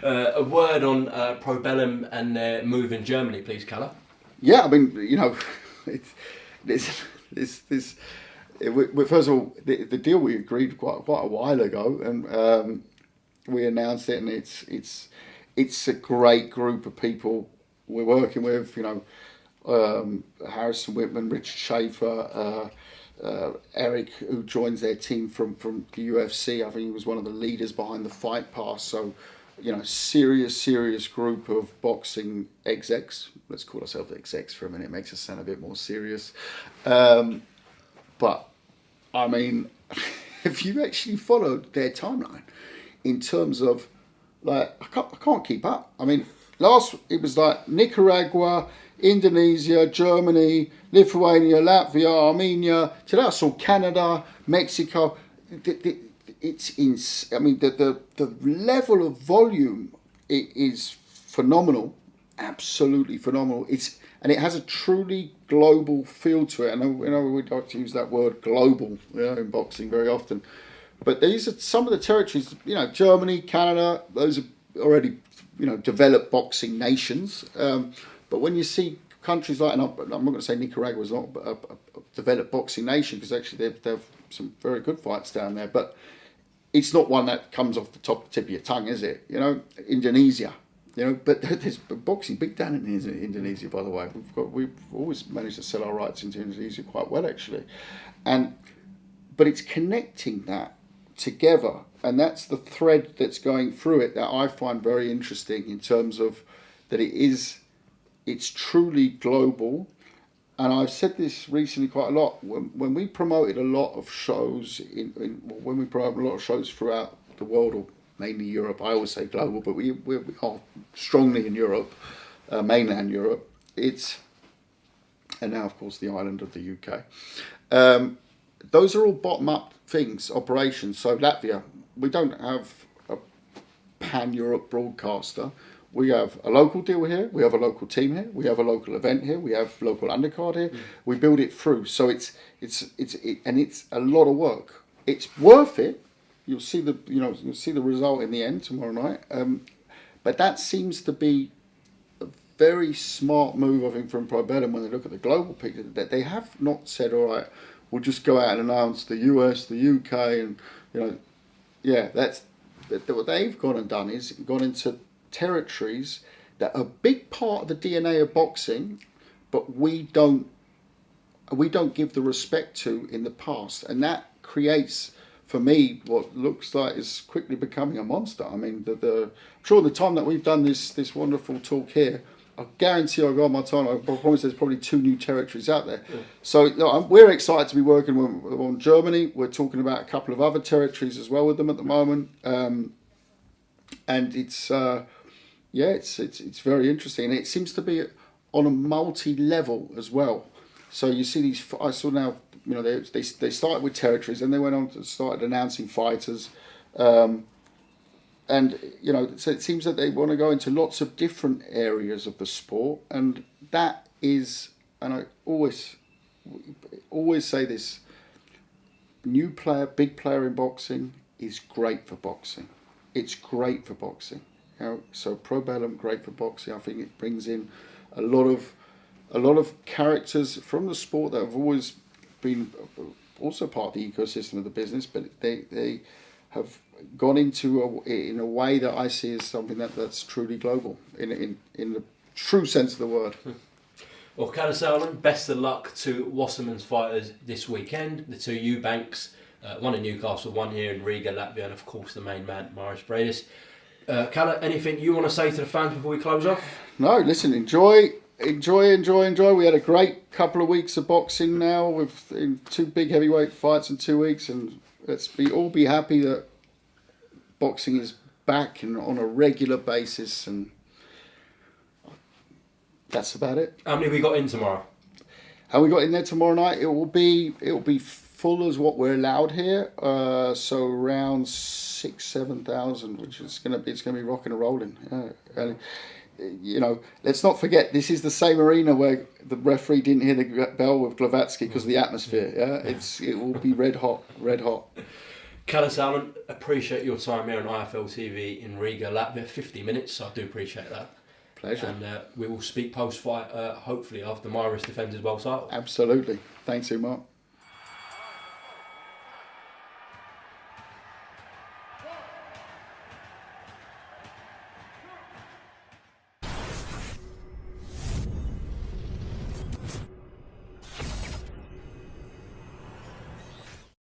A word on Probellum and their move in Germany, please, Kalle. Yeah, I mean, first of all, the deal we agreed quite a while ago, and we announced it, and it's a great group of people we're working with. Harrison Whitman, Richard Schaefer, Eric, who joins their team from the UFC. I think he was one of the leaders behind the Fight Pass. So, serious group of boxing execs. Let's call ourselves execs for a minute. It makes us sound a bit more serious. But, I mean, if you actually followed their timeline in terms of, I can't keep up. I mean, it was like Nicaragua, Indonesia, Germany, Lithuania, Latvia, Armenia. Today I saw Canada, Mexico. I mean, the level of volume is phenomenal, absolutely phenomenal. And it has a truly global feel to it. And I know we like to use that word global, in boxing very often. But these are some of the territories, Germany, Canada, those are already, developed boxing nations. But when you see countries like, and I'm not going to say Nicaragua is not a developed boxing nation, because actually they have some very good fights down there. But it's not one that comes off the tip of your tongue, is it? Indonesia. But there's boxing big down in Indonesia, by the way. We've always managed to sell our rights into Indonesia quite well, actually. But it's connecting that together, and that's the thread that's going through it that I find very interesting, in terms of that it's truly global. And I've said this recently quite a lot. When we promoted a lot of shows when we promote a lot of shows throughout the world, or mainly Europe, I always say global, but we are strongly in Europe, mainland Europe. And now of course the island of the UK. Those are all bottom-up things, operations. So Latvia, we don't have a pan-Europe broadcaster. We have a local deal here, we have a local team here, we have a local event here, we have local undercard here. We build it through, so it's a lot of work. It's worth it. You'll see the result in the end tomorrow night. But that seems to be a very smart move, I think, from Probellum when they look at the global picture. That they have not said, all right, we'll just go out and announce the US, the UK, and what they've gone and done is gone into territories that are a big part of the DNA of boxing, but we don't give the respect to in the past, and that creates, for me, what looks like is quickly becoming a monster. I mean, I'm sure the time that we've done this wonderful talk here, I guarantee I've got my time. I promise there's probably 2 new territories out there. Yeah. So we're excited to be working on Germany. We're talking about a couple of other territories as well with them at the moment, and it's very interesting, and it seems to be on a multi-level as well. So you see these. I saw now. They started with territories, and they went on to started announcing fighters, and so it seems that they want to go into lots of different areas of the sport, and that is, and I always say this: big player in boxing is great for boxing. It's great for boxing. So Probellum, great for boxing. I think it brings in a lot of characters from the sport that have always been also part of the ecosystem of the business, but they have gone into in a way that I see as something that's truly global in the true sense of the word. Well, Kalle Sauerland, best of luck to Wasserman's fighters this weekend. The 2 Eubanks, one in Newcastle, one here in Riga, Latvia, and of course the main man, Mairis Briedis. Kalle, anything you want to say to the fans before we close off? No, listen, enjoy. We had a great couple of weeks of boxing now with 2 big heavyweight fights in 2 weeks, and let's all be happy that boxing is back and on a regular basis, and that's about it. How many have we got in tomorrow? How we got in there tomorrow night? It will be full as what we're allowed here, so around 6,000-7,000, which is it's going to be rocking and rolling. Yeah. And, let's not forget, this is the same arena where the referee didn't hear the bell with Glavatsky because of the atmosphere. Yeah, it will be red hot. Kalle Sauerland, appreciate your time here on IFL TV in Riga, Latvia. 50 minutes, so I do appreciate that. Pleasure. And we will speak post-fight, hopefully after Mairis defends his world title. Absolutely. Thanks, Umar.